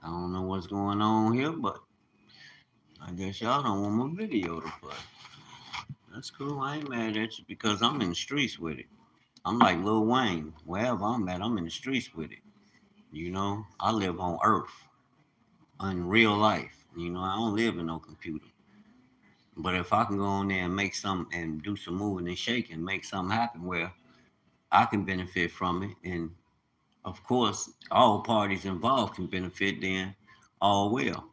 I don't know what's going on here, but I guess y'all don't want my video to play. That's cool. I ain't mad at you because I'm in the streets with it. I'm like Lil Wayne. Wherever I'm at, I'm in the streets with it. You know, I live on Earth, in real life. You know, I don't live in no computer. But if I can go on there and make some and do some moving and shaking, make something happen where I can benefit from it, and of course, all parties involved can benefit, then all well.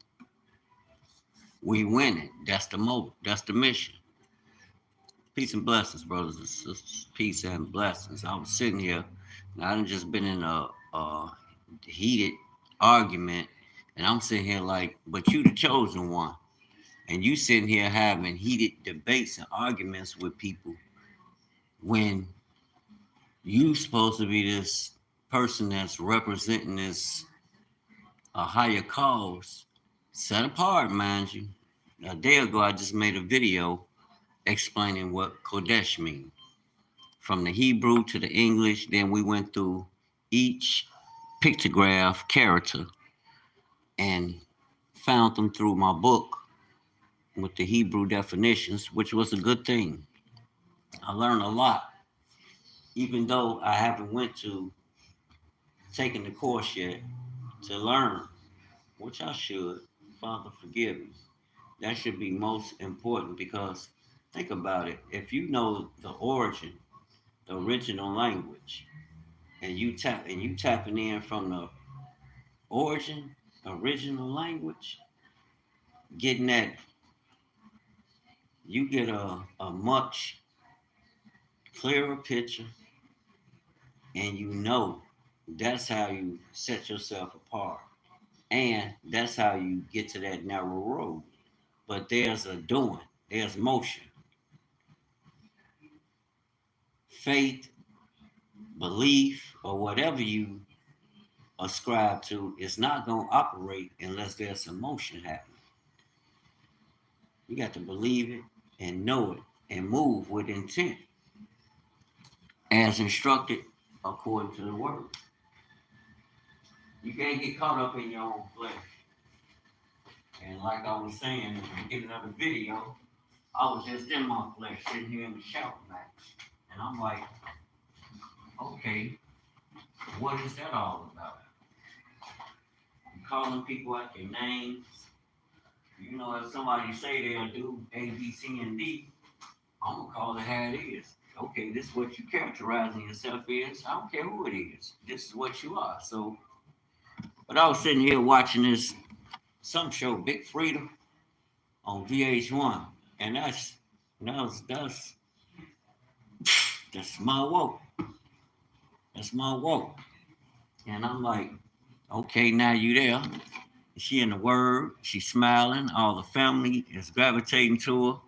We win it. That's the mode. That's the mission. Peace and blessings, brothers and sisters. Peace and blessings. I was sitting here, and I done just been in a heated argument, and I'm sitting here like, but you the chosen one, and you sitting here having heated debates and arguments with people when you supposed to be this person that's representing this a higher cause, set apart, mind you. A day ago, I just made a video explaining what Kodesh means. From the Hebrew to the English, then we went through each pictograph character and found them through my book with the Hebrew definitions, which was a good thing. I learned a lot, even though I haven't went to taking the course yet to learn, which I should. Father, forgive me. That should be most important because think about it. If you know the origin, the original language, and you tapping in from the origin, original language, getting that, you get a much clearer picture, and you know that's how you set yourself apart. And that's how you get to that narrow road. But there's a doing, there's motion. Faith, belief, or whatever you ascribe to is not going to operate unless there's some motion happening. You got to believe it and know it and move with intent as instructed according to the word. You can't get caught up in your own flesh. And like I was saying in the beginning of the video, I was just in my flesh sitting here in the shower match. And I'm like, okay, what is that all about? You calling people out their names. You know, if somebody say they'll do A, B, C, and D, I'm gonna call it how it is. Okay, this is what you characterizing yourself is. I don't care who it is. This is what you are. So, but I was sitting here watching this some show, Big Freedom, on VH1, and that's that's my woke. That's my woke. And I'm like, okay, now you there. She in the word, she's smiling. All the family is gravitating to her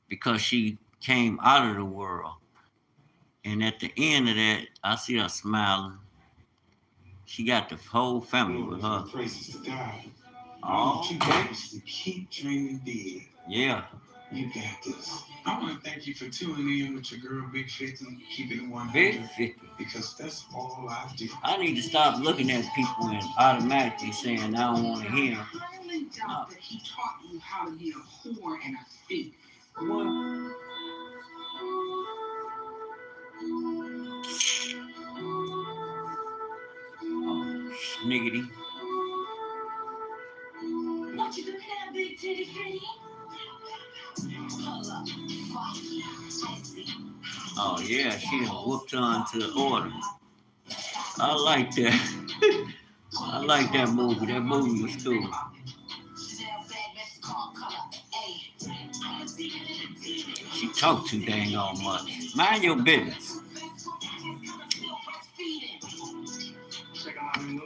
because she came out of the world. And at the end of that, I see her smiling. She got the whole family with her. Praises to God. Oh, okay. Keep dreaming big. Yeah. You got this. I want to thank you for tuning in with your girl Big 50, keeping it 100. Big 50. Because that's all I do. I need to stop looking at people and automatically saying I don't want to hear. I highly doubt that he taught you how to be a whore and a thief. What? Oh, sniggity. What you looking at, Big Titty Kitty? Oh yeah, she done whooped on to the order. I like that. I like that movie. That movie was cool. She talk too dang on much. Mind your business.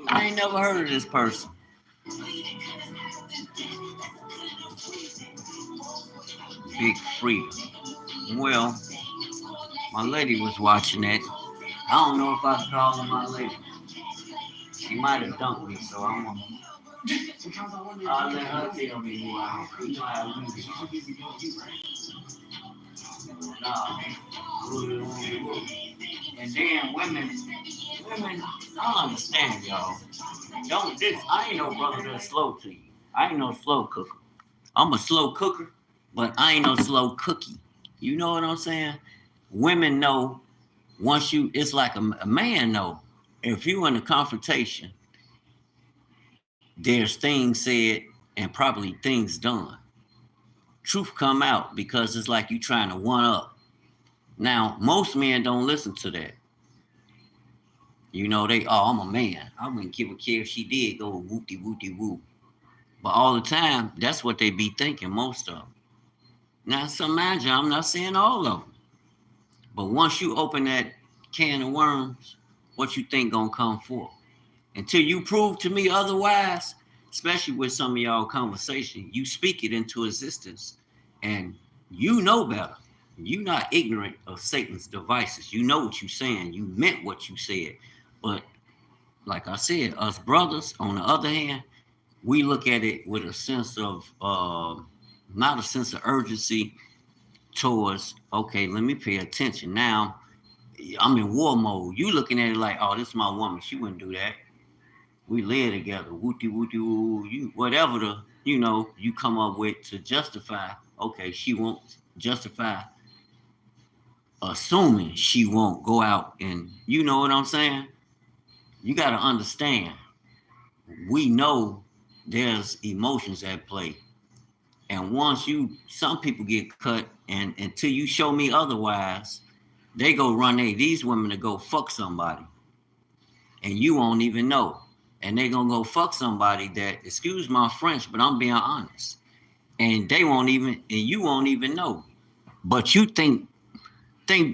I ain't never heard of this person. Big Freedom. Well, my lady was watching that. I don't know if I can call her my lady. She might have dumped me, so I'm gonna. I'll let her tell me who I am. You know how we do. Nah, And then women, I understand y'all. Don't this. I ain't no brother that's slow to you. I ain't no slow cooker. I'm a slow cooker, but I ain't no slow cookie. You know what I'm saying? Women know once you. It's like a man know. If you in a confrontation, there's things said and probably things done. Truth come out because it's like you trying to one up. Now, most men don't listen to that. You know, I'm a man. I wouldn't give a care if she did go whoopty whoopty whoop. But all the time, that's what they be thinking, most of them. Now, some imagine, I'm not saying all of them. But once you open that can of worms, what you think gonna come forth? Until you prove to me otherwise, especially with some of y'all conversation, you speak it into existence and you know better. You're not ignorant of Satan's devices. You know what you're saying. You meant what you said. But like I said, us brothers, on the other hand, we look at it with a sense of, not a sense of urgency towards, okay, let me pay attention. Now, I'm in war mode. You looking at it like, oh, this is my woman. She wouldn't do that. We live together, wooty wooty woo, you whatever you come up with to justify. Okay, she won't justify, assuming she won't go out and you know what I'm saying. You got to understand. We know there's emotions at play, and some people get cut, and until you show me otherwise, they go run these women to go fuck somebody, and you won't even know. And they gonna go fuck somebody that, excuse my French, but I'm being honest. And you won't even know. But you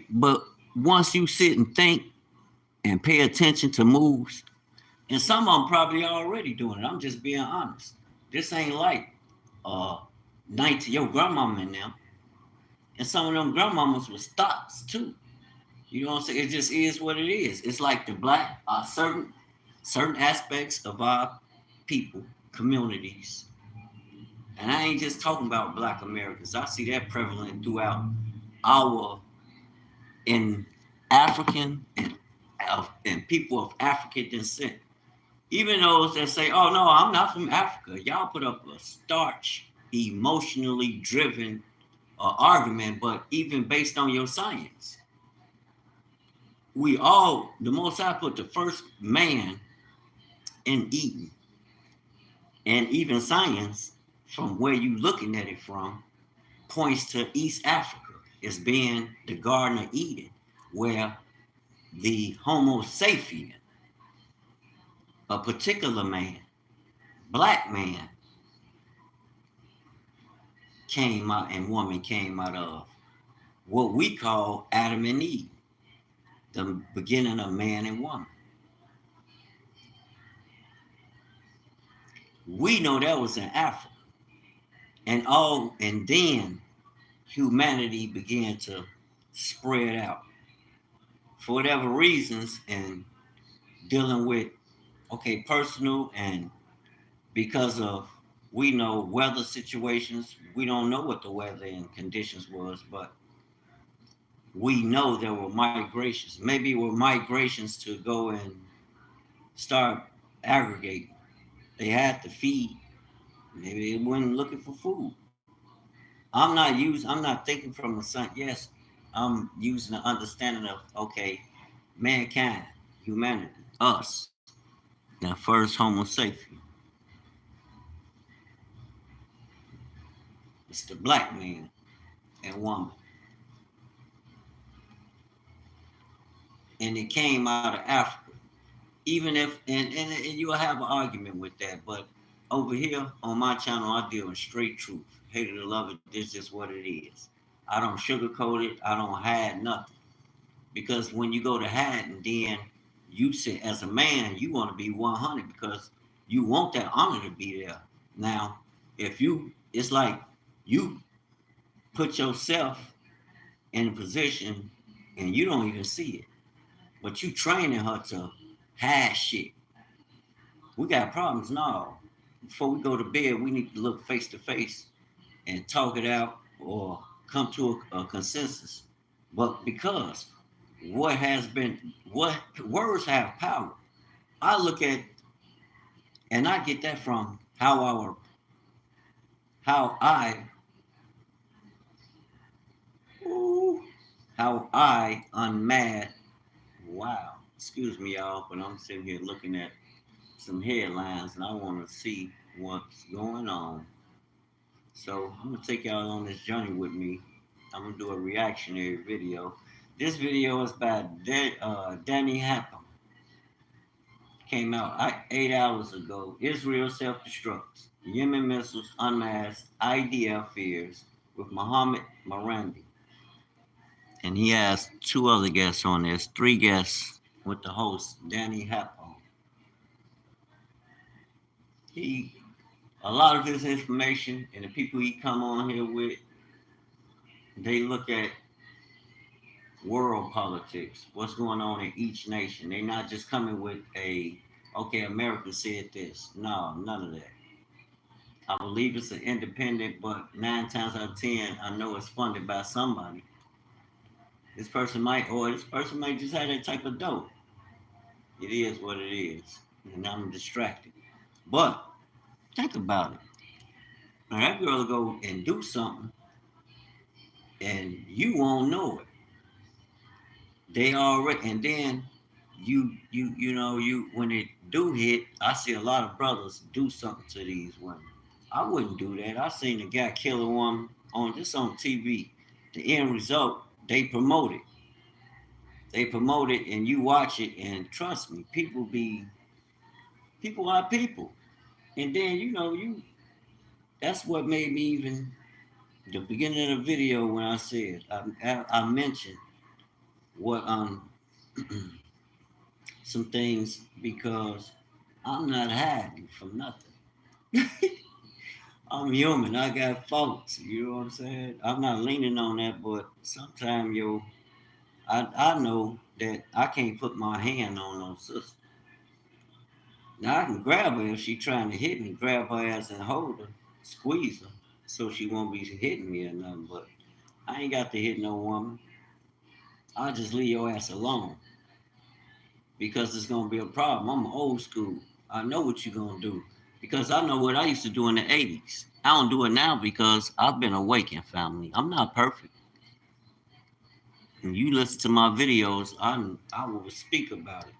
but once you sit and think and pay attention to moves, and some of them probably already doing it. I'm just being honest. This ain't like uh 19 your grandmama and them. And some of them grandmamas was thoughts too. You know what I'm saying? It just is what it is. It's like the black certain aspects of our people, communities. And I ain't just talking about black Americans. I see that prevalent throughout our in African and people of African descent. Even those that say, "Oh no, I'm not from Africa," y'all put up a starch, emotionally driven argument. But even based on your science, the Most High put the first man in Eden, and even science, from where you looking at it from, points to East Africa as being the Garden of Eden, where the Homo sapien, a particular man, black man, came out and woman came out of what we call Adam and Eve, the beginning of man and woman. We know that was in Africa. And then humanity began to spread out for whatever reasons and dealing with personal and because of we know weather situations. We don't know what the weather and conditions was, but we know there were migrations. Maybe it were migrations to go and start aggregating. They had to feed. Maybe they weren't looking for food. I'm not thinking from the sun. Yes, I'm using the understanding of mankind, humanity, us, the first Homo sapien. It's the black man and woman. And it came out of Africa. Even if and you'll have an argument with that, but over here on my channel, I deal with straight truth. Hate it or love it, this is what it is. I don't sugarcoat it. I don't hide nothing. Because when you go to hide and then you say, as a man, you want to be 100 because you want that honor to be there. Now, it's like you put yourself in a position and you don't even see it, but you training her to hide shit. We got problems now. Before we go to bed, we need to look face to face and talk it out or come to a consensus. But because what has been, what words have power. I look at, and I get that from how I, ooh, how I unmad. Wow, excuse me, y'all, but I'm sitting here looking at some headlines and I want to see what's going on. So I'm gonna take y'all on this journey with me. I'm gonna do a reactionary video. This video is by Danny Happam. Came out 8 hours ago. Israel self-destructs. Yemen missiles unmasked IDF fears with Mohammed Marandi. And he has two other guests on this, three guests with the host, Danny Happam. He a lot of his information and the people he come on here with, they look at world politics, what's going on in each nation. They're not just coming with okay, America said this. No, none of that. I believe it's an independent, but 9 times out of 10, I know it's funded by somebody. This person might just have that type of dope. It is what it is, and I'm distracted. But think about it. Now that girl will go and do something, and you won't know it. They already, and then you when it do hit, I see a lot of brothers do something to these women. I wouldn't do that. I seen a guy kill a woman on TV. The end result, they promote it, and you watch it, and trust me, people are people. And then that's what made me even the beginning of the video when I said I mentioned what some things because I'm not hiding from nothing. I'm human. I got faults. You know what I'm saying? I'm not leaning on that, but sometimes I know that I can't put my hand on no sister. Now I can grab her if she trying to hit me, grab her ass and hold her, squeeze her, so she won't be hitting me or nothing. But I ain't got to hit no woman. I just leave your ass alone because it's gonna be a problem. I'm old school. I know what you're gonna do because I know what I used to do in the '80s. I don't do it now because I've been awakened, family. I'm not perfect. And you listen to my videos, I will speak about it.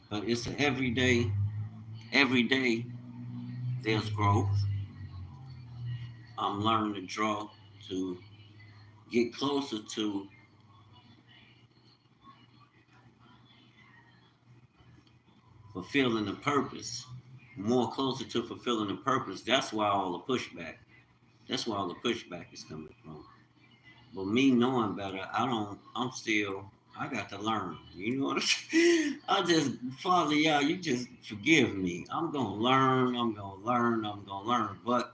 But it's an everyday. Every day there's growth. I'm learning to draw to get closer to fulfilling the purpose, more closer to fulfilling the purpose. That's why all the pushback. That's where all the pushback is coming from. But me knowing better, I got to learn. You know what I'm saying? I just, Father, y'all, you just forgive me. I'm going to learn. I'm going to learn. But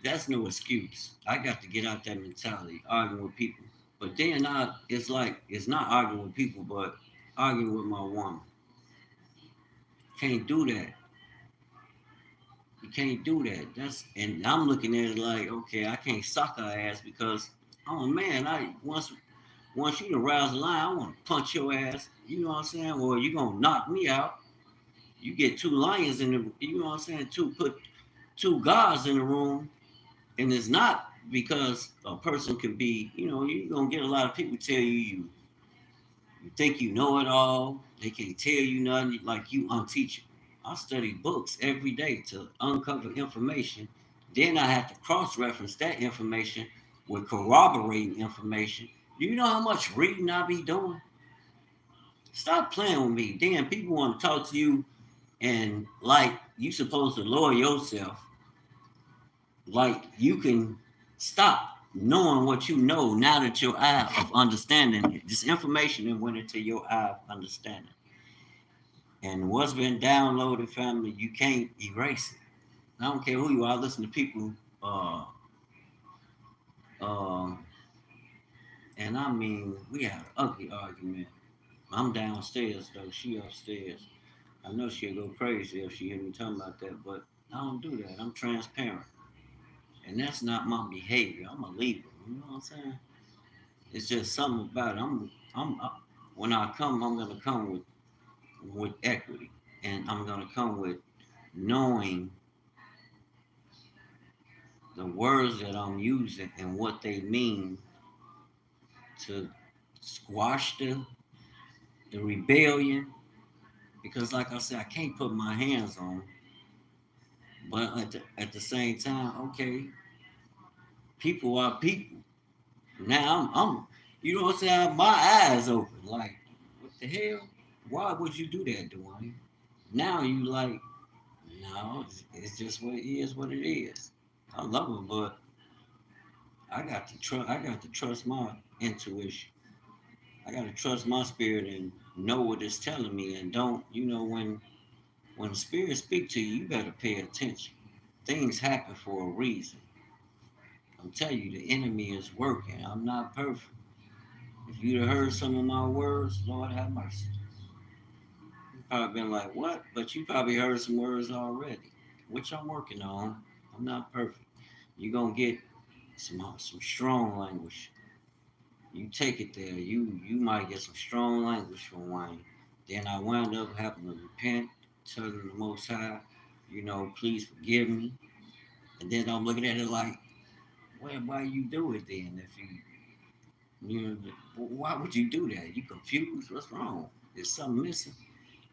that's no excuse. I got to get out that mentality, arguing with people. But then it's like, it's not arguing with people, but arguing with my woman. Can't do that. You can't do that. And I'm looking at it like, okay, I can't suck her ass because I'm a man. Once you arouse the line, I want to punch your ass. You know what I'm saying? Or you gonna knock me out. You get two lions in the, you know what I'm saying? Put two gods in the room, and it's not because a person can be, you're gonna get a lot of people tell you think you know it all. They can't tell you nothing like you unteachable. I study books every day to uncover information. Then I have to cross-reference that information with corroborating information. You know how much reading I be doing? Stop playing with me. Then people want to talk to you and like you supposed to lower yourself. Like you can stop knowing what you know now that your eye of understanding this information that went into your eye of understanding. And what's been downloaded, family, you can't erase it. I don't care who you are. I listen to people, uh, and I mean, we had an ugly argument. I'm downstairs though, she upstairs. I know she'll go crazy if she hear me talking about that, but I don't do that. I'm transparent, and that's not my behavior. I'm a leader. You know what I'm saying? It's just something about it. when I come, I'm gonna come with equity, and I'm gonna come with knowing the words that I'm using and what they mean to squash the rebellion. Because, like I said, I can't put my hands on, 'em, but at the same time, okay, people are people. Now you know what I'm saying? My eyes open. Like, what the hell? Why would you do that, Dwayne? Now you like, no, it's just what it is. What it is. I love it, but I got to trust. I got to trust my intuition. I got to trust my spirit and know what it's telling me. And don't, when the spirit speak to you, you better pay attention. Things happen for a reason. I'm telling you, the enemy is working. I'm not perfect. If you'd have heard some of my words, Lord have mercy. You've probably been like, what? But you probably heard some words already, which I'm working on. I'm not perfect. You're going to get some strong language. You take it there. You might get some strong language from Wayne. Then I wound up having to repent, telling the Most High, please forgive me. And then I'm looking at it like, well, why you do it then? If you know, why would you do that? You confused? What's wrong? Is something missing?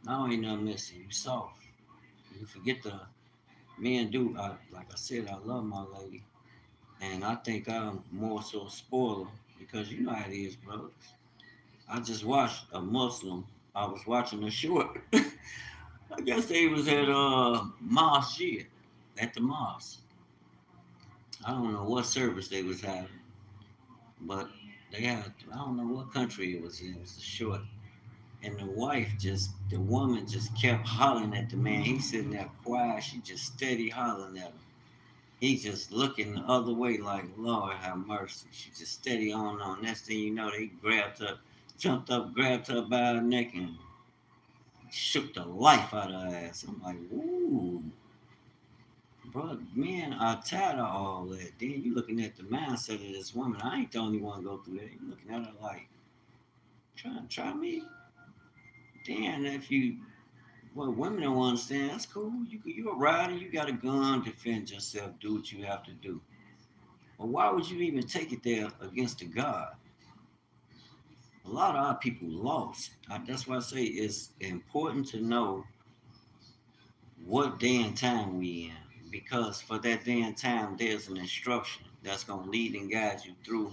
No, ain't nothing missing. You soft. You forget the men do. Like I said, I love my lady, and I think I'm more so spoiler because you know how it is, brothers. I just watched a Muslim. I was watching a short. I guess they was at mosque, at the mosque. I don't know what service they was having, but they had, I don't know what country it was in. It was a short. And the woman just kept hollering at the man. He's sitting there quiet. She just steady hollering at him. He's just looking the other way like, Lord have mercy. She just steady on. Next thing you know, they grabbed her, jumped up, grabbed her by her neck and shook the life out of her ass. I'm like, ooh, bro, man, I'm tired of all that. Then you looking at the mindset of this woman. I ain't the only one to go through that. You looking at her like, try me? Damn, if you, well, women don't understand. That's cool. You're a rider. You got a gun. Defend yourself. Do what you have to do. But why would you even take it there against the God? A lot of our people lost. That's why I say it's important to know what day and time we in. Because for that day and time, there's an instruction that's going to lead and guide you through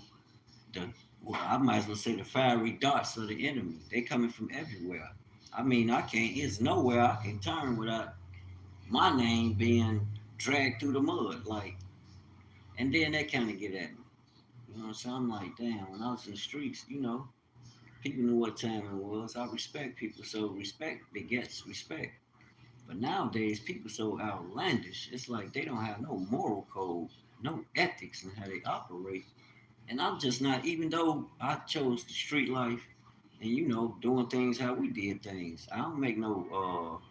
the, well, I might as well say the fiery darts of the enemy. They coming from everywhere. I mean, there's nowhere I can turn without my name being dragged through the mud. Like, and then they kind of get at me. You know what I'm saying? I'm like, damn, when I was in the streets, people knew what time it was. I respect people, so respect begets respect. But nowadays, people so outlandish. It's like they don't have no moral code, no ethics in how they operate. And I'm just not. Even though I chose the street life, and doing things how we did things, I don't make no.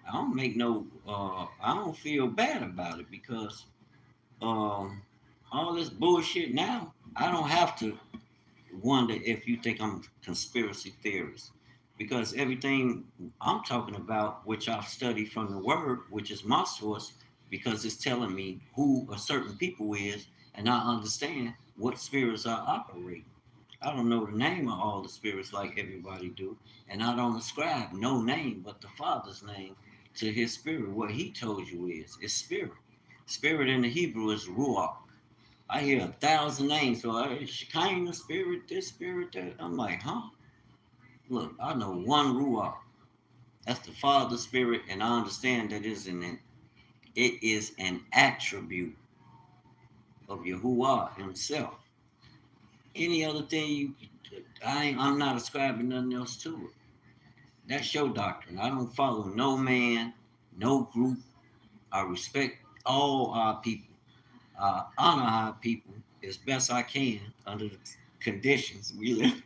I don't make no. I don't feel bad about it because um, all this bullshit now. I don't have to wonder if you think I'm a conspiracy theorist because everything I'm talking about, which I've studied from the word, which is my source, because it's telling me who a certain people is, and I understand what spirits are operating. I don't know the name of all the spirits like everybody do, and I don't ascribe no name but the Father's name to His spirit. What He told you is spirit. Spirit in the Hebrew is ruach. I hear 1,000 names. So Shekinah spirit, this spirit, that. I'm like, huh? Look, I know one Ruach. That's the Father spirit, and I understand that it is an attribute of Yahuwah Himself. Any other thing I'm not ascribing nothing else to it. That's your doctrine. I don't follow no man, no group. I respect all our people. Honor our people as best I can under the conditions we live.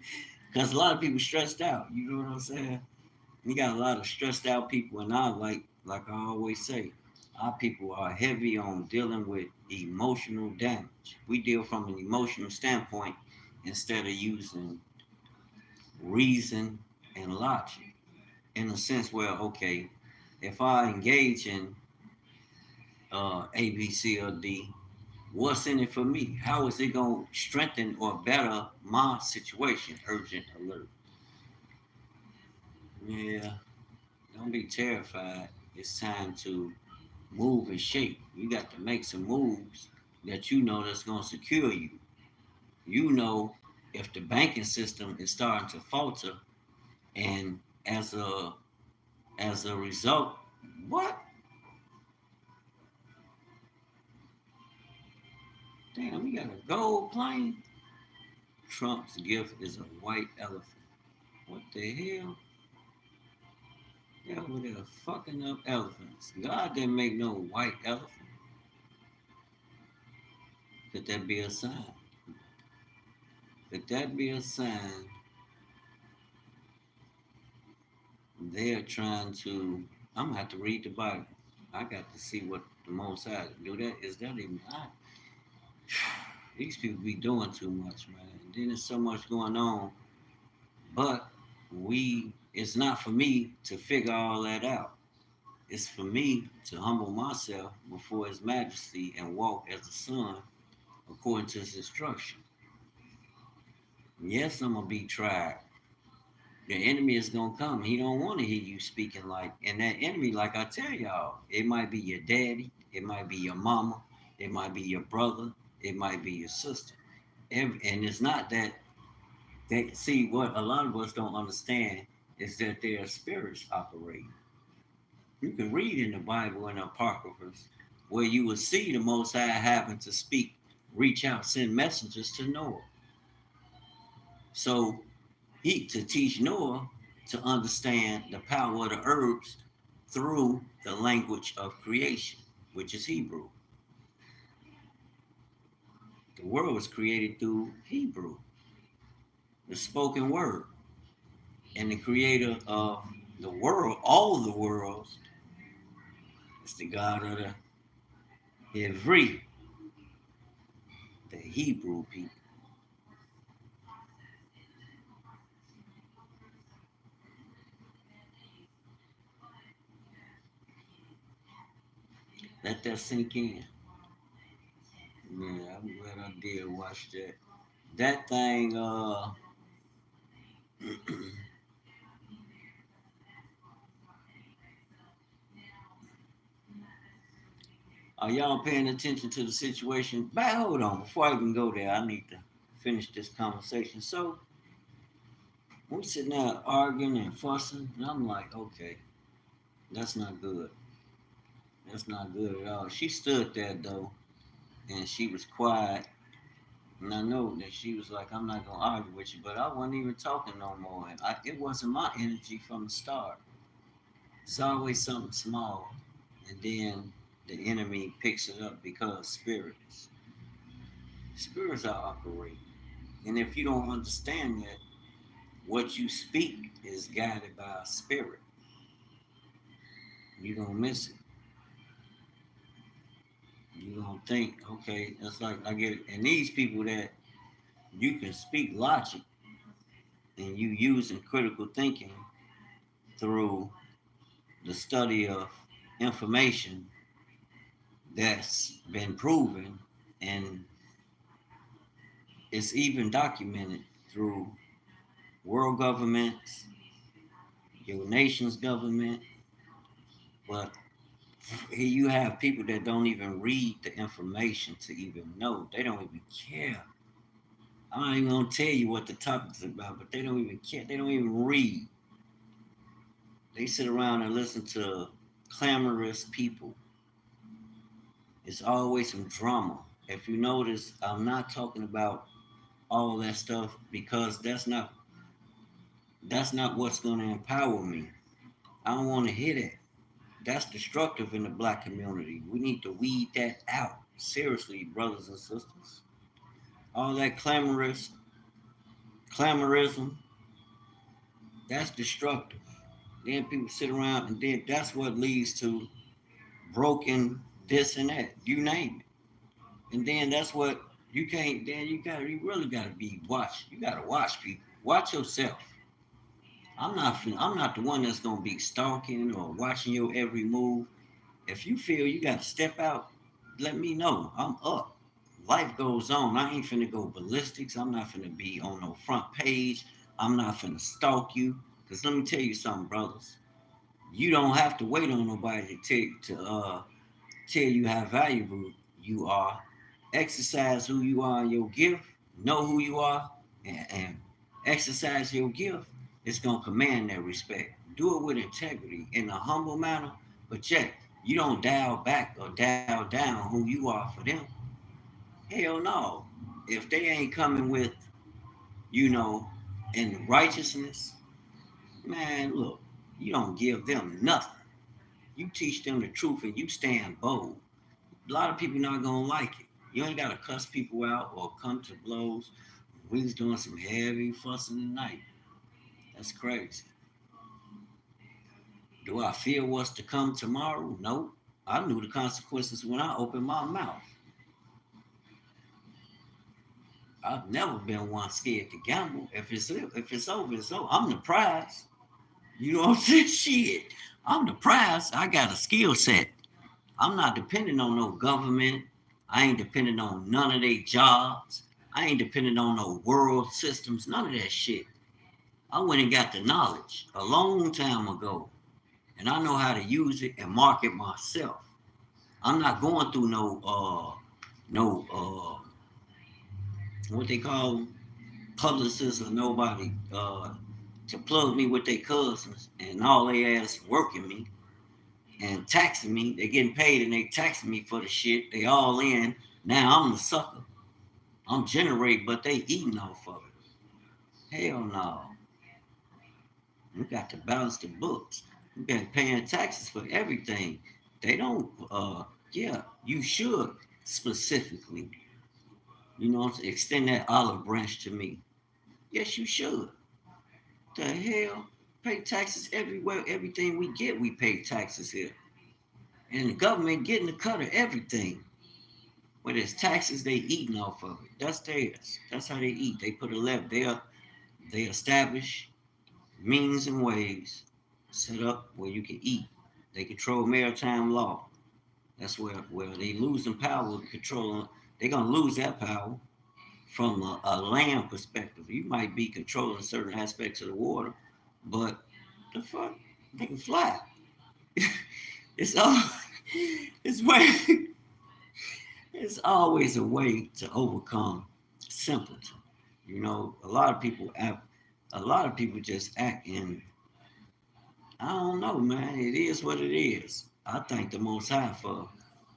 Because a lot of people stressed out. You know what I'm saying? We got a lot of stressed out people, and like I always say, our people are heavy on dealing with emotional damage. We deal from an emotional standpoint instead of using reason, and logic. In a sense where, okay, if I engage in A, B, C, or D, what's in it for me? How is it going to strengthen or better my situation? Urgent alert. Yeah, don't be terrified. It's time to move and shape. You got to make some moves that you know that's going to secure you. You know, if the banking system is starting to falter, and as a result, what? Damn, we got a gold plane. Trump's gift is a white elephant. What the hell? Yeah, over there fucking up elephants. God didn't make no white elephant. Could that be a sign? Could that be a sign they're trying to? I'm gonna have to read the Bible. I got to see what the Most High do. That is that even? These people be doing too much, man. And then there's so much going on, but it's not for me to figure all that out. It's for me to humble myself before His Majesty and walk as a son according to His instruction. Yes, I'm gonna be tried. The enemy is gonna come. He don't want to hear you speaking like, and that enemy, like I tell y'all, it might be your daddy, it might be your mama, it might be your brother, it might be your sister. And it's not that they see what a lot of us don't understand is that there are spirits operating. You can read in the Bible in the Apocryphas where you will see the Most High having to speak, reach out, send messengers to Noah. So he to teach Noah to understand the power of the herbs through the language of creation, which is Hebrew. The world was created through Hebrew, the spoken word. And the creator of the world, all of the worlds, is the God of the Ivri, the Hebrew people. Let that sink in. Yeah, I'm glad I did watch that. That thing, are y'all paying attention to the situation? But hold on, before I even go there, I need to finish this conversation. So we sitting there arguing and fussing, and I'm like, okay, that's not good. That's not good at all. She stood there though, and she was quiet. And I know that she was like, I'm not gonna argue with you, but I wasn't even talking no more. And it wasn't my energy from the start. It's always something small, and then the enemy picks it up because spirits are operating. And if you don't understand that, what you speak is guided by a spirit, you're gonna miss it. You're gonna think, okay, that's like I get it. And these people that you can speak logic and you using critical thinking through the study of information that's been proven and it's even documented through world governments, your nation's government, but here you have people that don't even read the information to even know. They don't even care. I ain't gonna tell you what the topic's about, but they don't even care. They don't even read. They sit around and listen to clamorous people. It's always some drama. If you notice, I'm not talking about all that stuff because that's not what's gonna empower me. I don't want to hear that. That's destructive in the black community. We need to weed that out. Seriously, brothers and sisters. All that clamorism, that's destructive. Then people sit around and then that's what leads to broken this and that. You name it. And then that's what you can't then you really gotta be watched. You gotta watch people. Watch yourself. I'm not the one that's gonna be stalking or watching your every move. If you feel you got to step out, let me know. I'm up. Life goes on. I ain't finna go ballistics. I'm not finna be on no front page. I'm not finna stalk you. Cause let me tell you something, brothers. You don't have to wait on nobody to tell you how valuable you are. Exercise who you are in your gift. Know who you are, and exercise your gift. It's gonna command that respect. Do it with integrity in a humble manner, but yet you don't dial back or dial down who you are for them. Hell no. If they ain't coming with, you know, in righteousness, man, look, you don't give them nothing. You teach them the truth and you stand bold. A lot of people not gonna like it. You ain't gotta cuss people out or come to blows. We was doing some heavy fussing tonight. That's crazy. Do I fear what's to come tomorrow? No. I knew the consequences when I opened my mouth. I've never been one scared to gamble. If it's over, it's over. I'm the prize. You know what I'm saying? Shit. I'm the prize. I got a skill set. I'm not depending on no government. I ain't depending on none of their jobs. I ain't depending on no world systems. None of that shit. I went and got the knowledge a long time ago, and I know how to use it and market myself. I'm not going through no what they call publicists or nobody to plug me with their cousins, and all they ass working me and taxing me. They getting paid and they taxing me for the shit. They all in. Now I'm the sucker. I'm generating, but they eating off of it. Hell no. We got to balance the books. We been paying taxes for everything. They don't. Yeah, you should specifically. You know, extend that olive branch to me. Yes, you should. The hell, pay taxes everywhere. Everything we get, we pay taxes here, and the government getting a cut of everything. When it's taxes, they eating off of it. That's theirs. That's how they eat. They put a levy. They establish means and ways set up where you can eat. They control maritime law. That's where they losing power controlling. They're gonna lose that power from a land perspective. You might be controlling certain aspects of the water, but the fuck, they can fly. It's all. It's way. It's always a way to overcome simpleton. You know, a lot of people just act in. I don't know, man. It is what it is. I thank the Most High for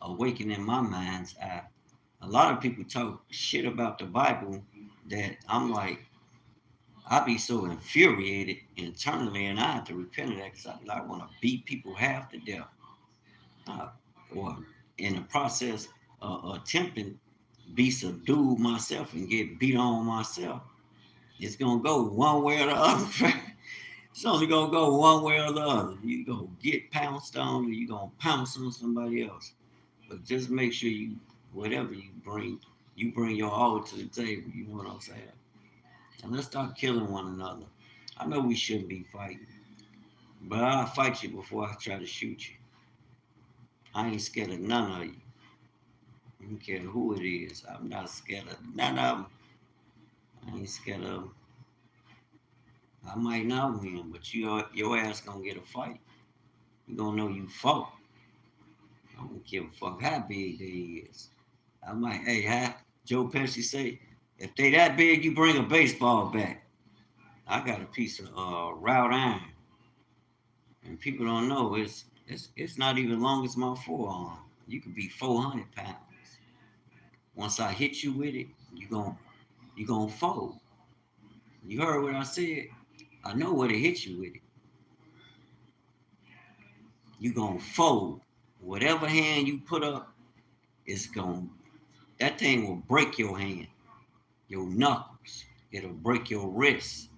awakening my mind's eye. A lot of people talk shit about the Bible that I'm like, I be so infuriated internally, and I have to repent of that because I want to beat people half to death, uh, or in the process, attempting be subdued myself and get beat on myself. It's gonna go one way or the other. It's only gonna go one way or the other. You gonna get pounced on, or you gonna pounce on somebody else. But just make sure whatever you bring your all to the table. You know what I'm saying? And let's start killing one another. I know we shouldn't be fighting, but I'll fight you before I try to shoot you. I ain't scared of none of you. I don't care who it is. I'm not scared of none of them. I ain't scared of. I might not win, but your ass gonna get a fight. You gonna know you fought. I don't give a fuck how big they is. I might, hey, Joe Pesci say, if they that big, you bring a baseball bat. I got a piece of wrought iron, and people don't know it's not even long as my forearm. You could be 400 pounds. Once I hit you with it, you gonna fold. You heard what I said? I know where to hit you with it. You gonna fold. Whatever hand you put up, it's gonna that thing will break your hand, your knuckles. It'll break your wrist.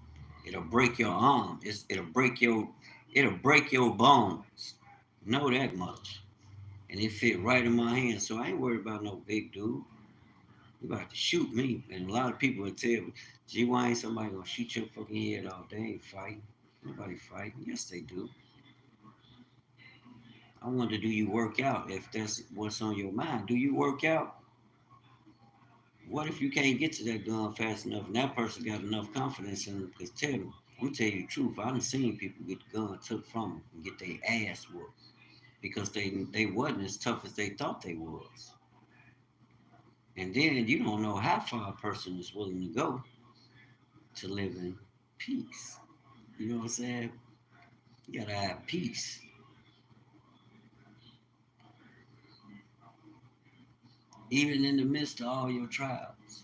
It'll break your arm. It'll break your bones. Know that much. And it fit right in my hand. So I ain't worried about no big dude. You about to shoot me. And a lot of people will tell me, gee, why ain't somebody gonna shoot your fucking head off? They ain't fighting. Nobody fighting. Yes, they do. I wonder, do you work out if that's what's on your mind? Do you work out? What if you can't get to that gun fast enough and that person got enough confidence in them? Because tell me, I'm gonna tell you the truth. I done seen people get the gun took from them and get their ass whooped because they wasn't as tough as they thought they was. And then you don't know how far a person is willing to go to live in peace. You know what I'm saying? You gotta have peace. Even in the midst of all your trials,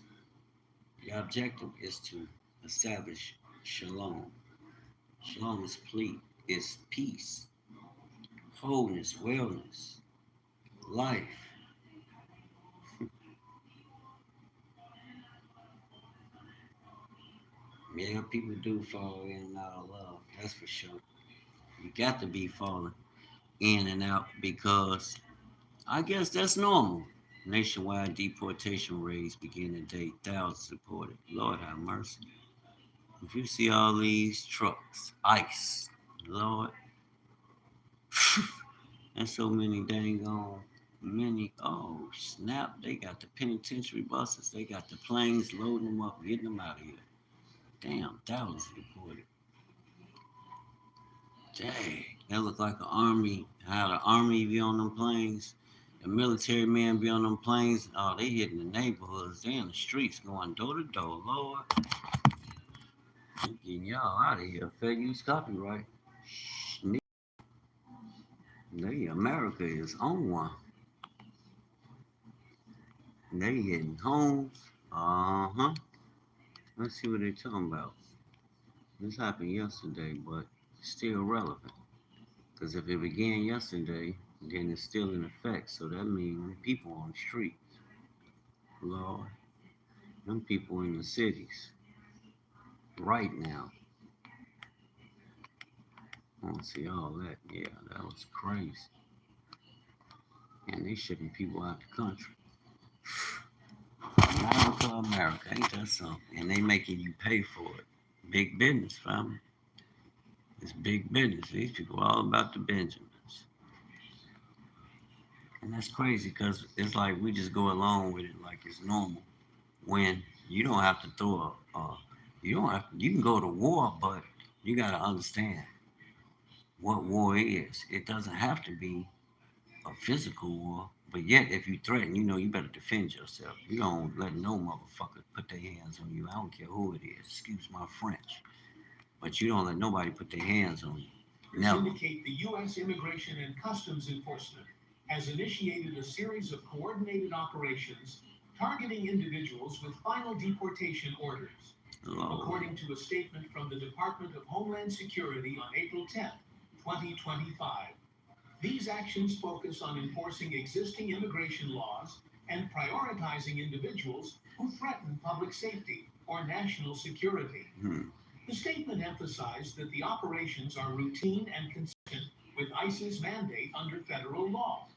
your objective is to establish shalom. Shalom is peace, wholeness, wellness, life. Yeah, people do fall in and out of love, that's for sure. You got to be falling in and out because I guess that's normal. Nationwide deportation raids begin today, thousands deported. Lord have mercy. If you see all these trucks, ICE, Lord, and so many dang on many. Oh snap! They got the penitentiary buses. They got the planes loading them up, getting them out of here. Damn, thousands deported. Dang, that look like an army. How the army be on them planes. The military men be on them planes. Oh, they hitting the neighborhoods. They in the streets going door to door. Lord, I'm getting y'all out of here. Fair use copyright. They America is on one. They hitting homes. Uh-huh. Let's see what they're talking about. This happened yesterday, but still relevant. Because if it began yesterday, then it's still in effect. So that means people on the streets. Lord, them people in the cities right now. I want to see all that. Yeah, that was crazy. And they shipping people out the country. America, America, ain't that something? And they making you pay for it. Big business, family. It's big business. These people are all about the Benjamins. And that's crazy because it's like we just go along with it like it's normal. When you don't have to you don't have, you can go to war, but you got to understand what war is. It doesn't have to be a physical war, but yet if you threaten, you better defend yourself. You don't let no motherfucker put their hands on you. I don't care who it is. Excuse my French, but you don't let nobody put their hands on you. Never. Indicate the U.S. Immigration and Customs Enforcement has initiated a series of coordinated operations targeting individuals with final deportation orders. Lord. According to a statement from the Department of Homeland Security on April 10, 2025. These actions focus on enforcing existing immigration laws and prioritizing individuals who threaten public safety or national security. The statement emphasized that the operations are routine and consistent with ICE's mandate under federal law.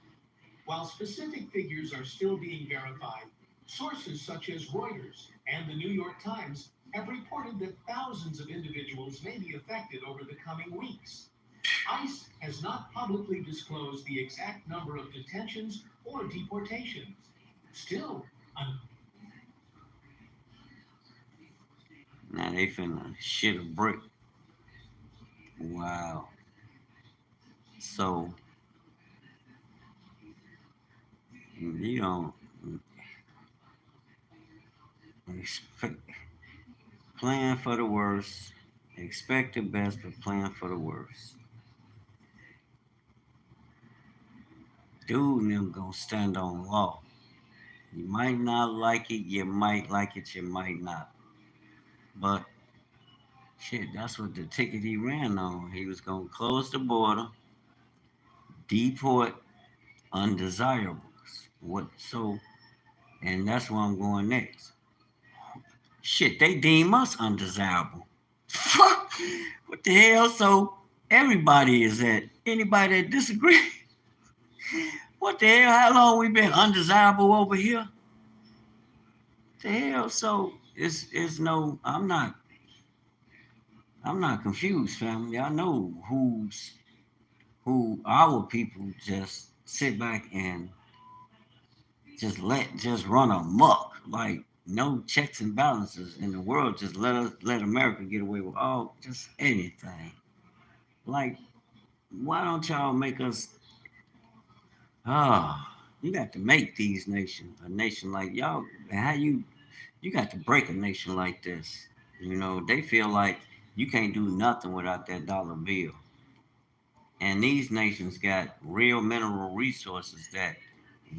While specific figures are still being verified, sources such as Reuters and the New York Times have reported that thousands of individuals may be affected over the coming weeks. ICE has not publicly disclosed the exact number of detentions or deportations. Still, now they finna shit a brick. Wow. So you don't expect, plan for the worst, expect the best, but plan for the worst. Dude, them gonna stand on law. You might not like it, you might like it, you might not. But shit, that's what the ticket he ran on. He was gonna close the border, deport undesirables. What so? And that's where I'm going next. Shit, they deem us undesirable. Fuck, what the hell? So everybody is that. Anybody that disagree? What the hell? How long we been undesirable over here? The hell? So it's no. I'm not. I'm not confused, family. I know who our people just sit back and just run amok, like no checks and balances in the world. Just let America get away with all just anything. Like, why don't y'all make us? You got to make these nations a nation like y'all. How you got to break a nation like this? You know they feel like you can't do nothing without that dollar bill. And these nations got real mineral resources that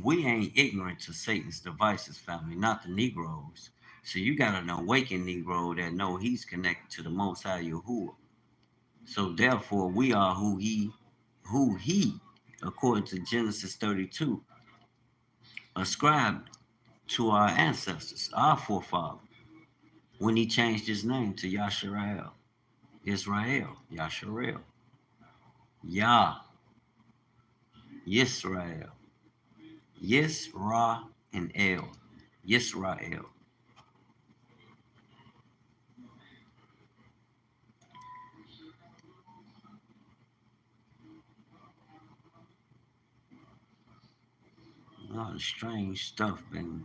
we ain't ignorant to Satan's devices, family, not the Negroes. So you got an awakened Negro that know he's connected to the Most High Yahuwah. So therefore, we are who he, according to Genesis 32, ascribed to our ancestors, our forefather, when he changed his name to Yasharael, Israel, Yasharel, Yah, Yisrael. Yisra and El. Yisrael. A lot of strange stuff, and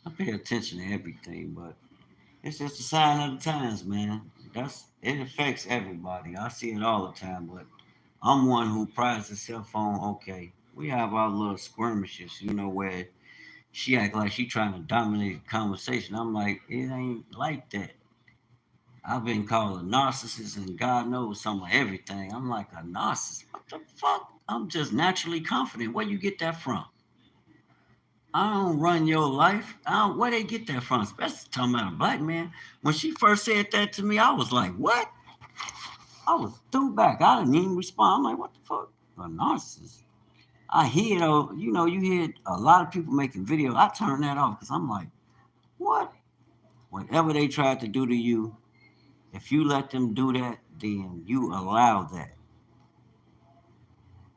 I pay attention to everything, but it's just a sign of the times, man. It affects everybody. I see it all the time, but I'm one who prides herself on okay. We have our little skirmishes, where she act like she trying to dominate the conversation. I'm like, it ain't like that. I've been called a narcissist and God knows some of everything. I'm like a narcissist. What the fuck? I'm just naturally confident. Where you get that from? I don't run your life. Where they get that from? Especially talking about a black man. When she first said that to me, I was like, what? I was threw back. I didn't even respond. I'm like, what the fuck? A narcissist. I hear though, you hear a lot of people making videos. I turn that off because I'm like, what? Whatever they tried to do to you, if you let them do that, then you allow that.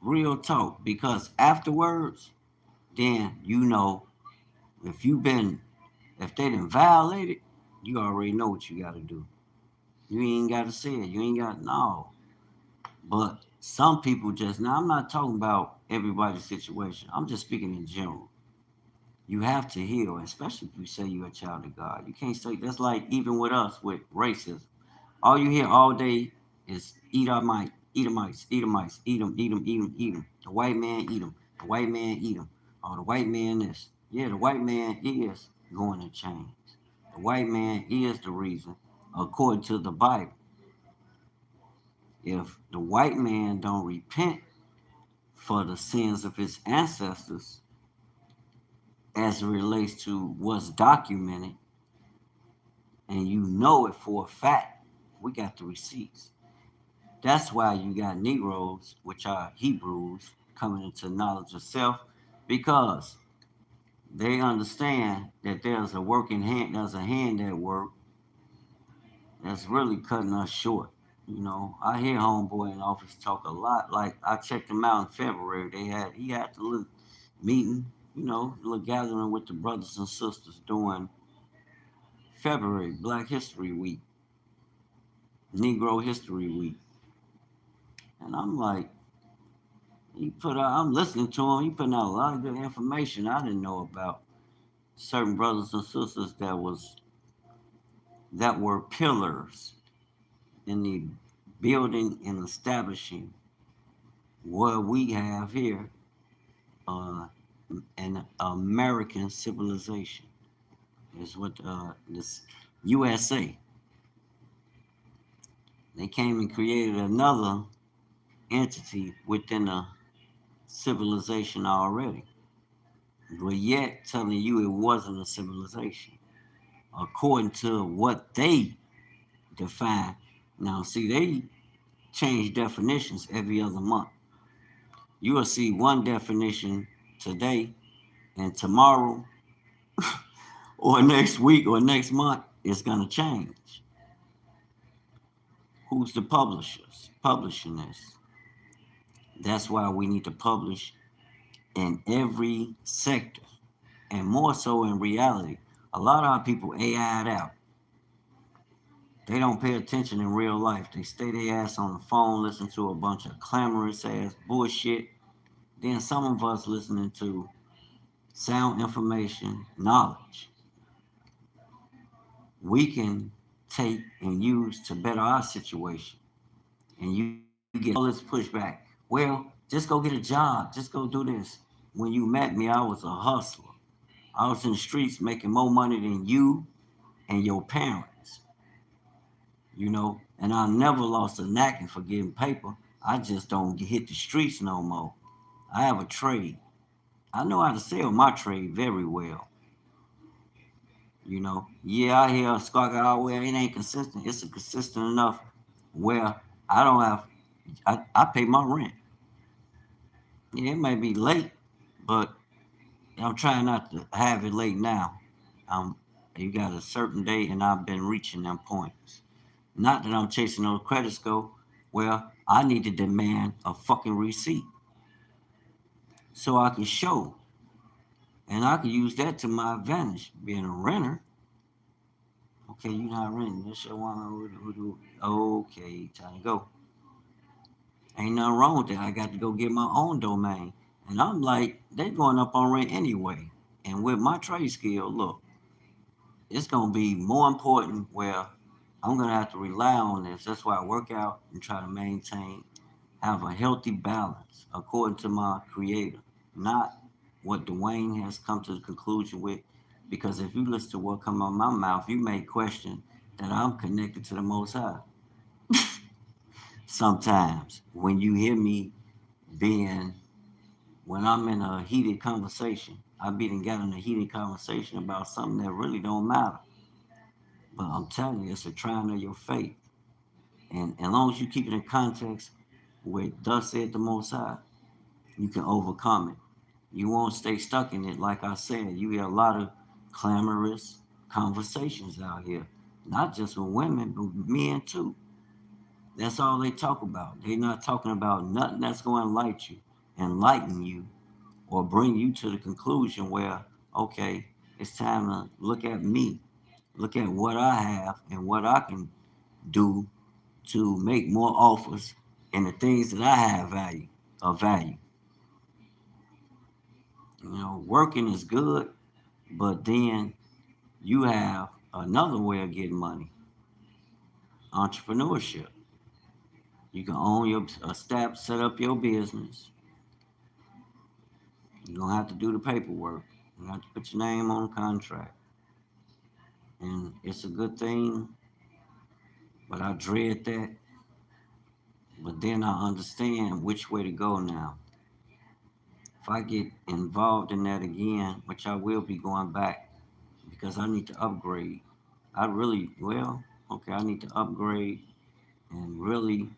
Real talk. Because afterwards, then if you been if they didn't violate it, you already know what you gotta do. You ain't gotta say it. You ain't got no. But some people just now I'm not talking about everybody's situation. I'm just speaking in general. You have to heal, especially if you say you're a child of God. You can't say that's like even with us with racism. All you hear all day is eat our mice, eat 'em mice, eat 'em mice, eat 'em, eat 'em, eat 'em, eat 'em. The white man eat 'em. The white man eat 'em. Oh, the white man is. Yeah, the white man is going to change. The white man is the reason, according to the Bible. If the white man don't repent for the sins of his ancestors, as it relates to what's documented, and you know it for a fact, we got the receipts. That's why you got Negroes, which are Hebrews, coming into knowledge of self, because they understand that there's a working hand, there's a hand at work that's really cutting us short. I hear homeboy in the office talk a lot. Like I checked him out in February. He had the little meeting, little gathering with the brothers and sisters during February, Black History Week, Negro History Week. And I'm like, I'm listening to him. He putting out a lot of good information I didn't know about certain brothers and sisters that were pillars in the building and establishing what we have here, uh, an American civilization. Is what this USA. They came and created another entity within a civilization already, but yet telling you it wasn't a civilization according to what they define. Now, see, they change definitions every other month. You will see one definition today, and tomorrow, or next week, or next month, it's going to change. Who's the publishers publishing this? That's why we need to publish in every sector, and more so in reality. A lot of our people AI'd out. They don't pay attention in real life. They stay their ass on the phone, listen to a bunch of clamorous ass bullshit. Then some of us listening to sound information, knowledge we can take and use to better our situation. And you get all this pushback. Well, just go get a job. Just go do this. When you met me, I was a hustler. I was in the streets making more money than you and your parents, and I never lost a knacking for getting paper. I just don't hit the streets no more. I have a trade. I know how to sell my trade very well. Yeah, I hear a squawk out where it ain't consistent. It's consistent enough where I don't have, I pay my rent. Yeah, it may be late, but I'm trying not to have it late now. Um, you got a certain day, and I've been reaching them points. Not that I'm chasing those credit score. Well, I need to demand a fucking receipt so I can show, and I can use that to my advantage. Being a renter, okay, you're not renting. This your woman who do. Okay, time to go. Ain't nothing wrong with that. I got to go get my own domain, and I'm like, they going up on rent anyway. And with my trade skill, look, it's gonna be more important where I'm gonna have to rely on this. That's why I work out and try to maintain, have a healthy balance according to my creator, not what Dwayne has come to the conclusion with. Because if you listen to what come out of my mouth, you may question that I'm connected to the Most High. Sometimes when you hear me being, when I'm in a heated conversation, I be done got in a heated conversation about something that really don't matter. But I'm telling you, it's a trying of your faith. And as long as you keep it in context with thus said the Most High, you can overcome it. You won't stay stuck in it. Like I said, you hear a lot of clamorous conversations out here, not just with women, but with men too. That's all they talk about. They're not talking about nothing that's going to enlighten you, or bring you to the conclusion where, okay, it's time to look at me, look at what I have and what I can do to make more offers and the things that I have value of value. Working is good, but then you have another way of getting money, entrepreneurship. You can own your a staff, set up your business. You don't have to do the paperwork. You don't have to put your name on a contract. And it's a good thing, but I dread that. But then I understand which way to go now. If I get involved in that again, which I will be going back because I need to upgrade. I need to upgrade and really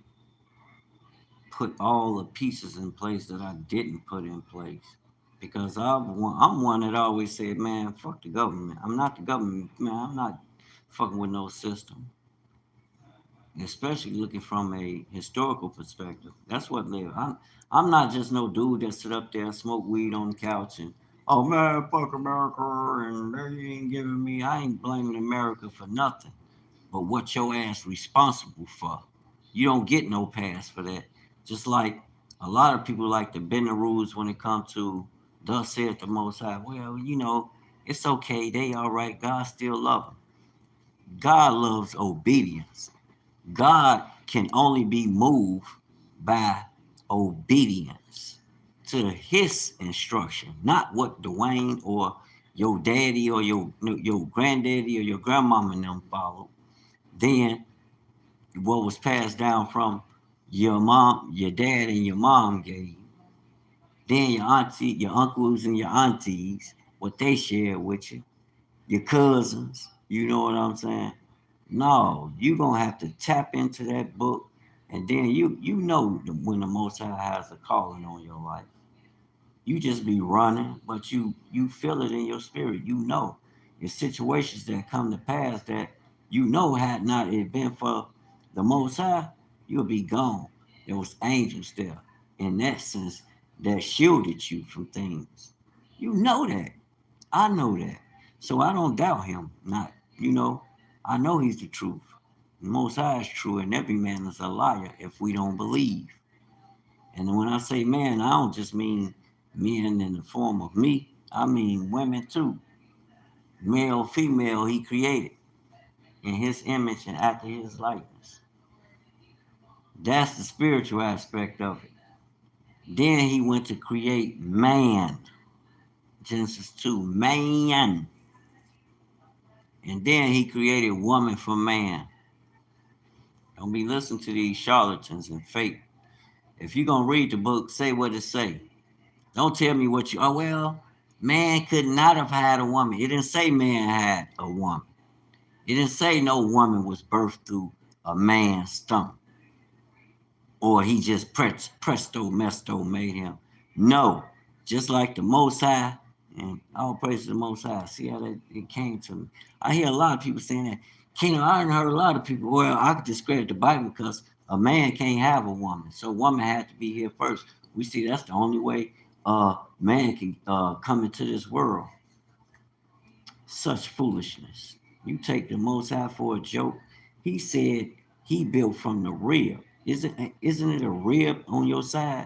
put all the pieces in place that I didn't put in place. Because I'm one that always said, man, fuck the government. I'm not the government, man. I'm not fucking with no system. Especially looking from a historical perspective. That's what live. I'm not just no dude that sit up there, smoke weed on the couch, and oh man, fuck America, and they ain't giving me. I ain't blaming America for nothing, but what your ass responsible for. You don't get no pass for that. Just like a lot of people like to bend the rules when it comes to thus saith the Most High. Well, it's okay. They all right. God still love them. God loves obedience. God can only be moved by obedience to his instruction, not what Dwayne or your daddy or your granddaddy or your grandmama and them followed. Then what was passed down from your mom, your dad, and your mom gave. Then your auntie, your uncles, and your aunties, what they shared with you, your cousins. You know what I'm saying? No, you gonna have to tap into that book, and then when the Most High has a calling on your life. You just be running, but you feel it in your spirit. It's situations that come to pass that had not it been for the Most High, you'll be gone. There was angels there, in that sense, that shielded you from things. You know that. I know that. So I don't doubt him. Not, I know he's the truth. The Most High is true, and every man is a liar if we don't believe. And when I say man, I don't just mean men in the form of me. I mean women too. Male, female, he created in his image and after his likeness. That's the spiritual aspect of it. Then he went to create man. Genesis 2, man. And then he created woman from man. Don't be listening to these charlatans and fake. If you're going to read the book, say what it say. Don't tell me what you, oh, well, man could not have had a woman. It didn't say man had a woman. It didn't say no woman was birthed through a man's stomach. Or he just presto mesto made him. No. Just like the Most High, and all praise to the Most High. See how that it came to me. I hear a lot of people saying that. Kingdom, I heard a lot of people, well, I could discredit the Bible because a man can't have a woman. So a woman had to be here first. We see that's the only way man can come into this world. Such foolishness. You take the Most High for a joke. He said he built from the rib. Isn't it a rib on your side?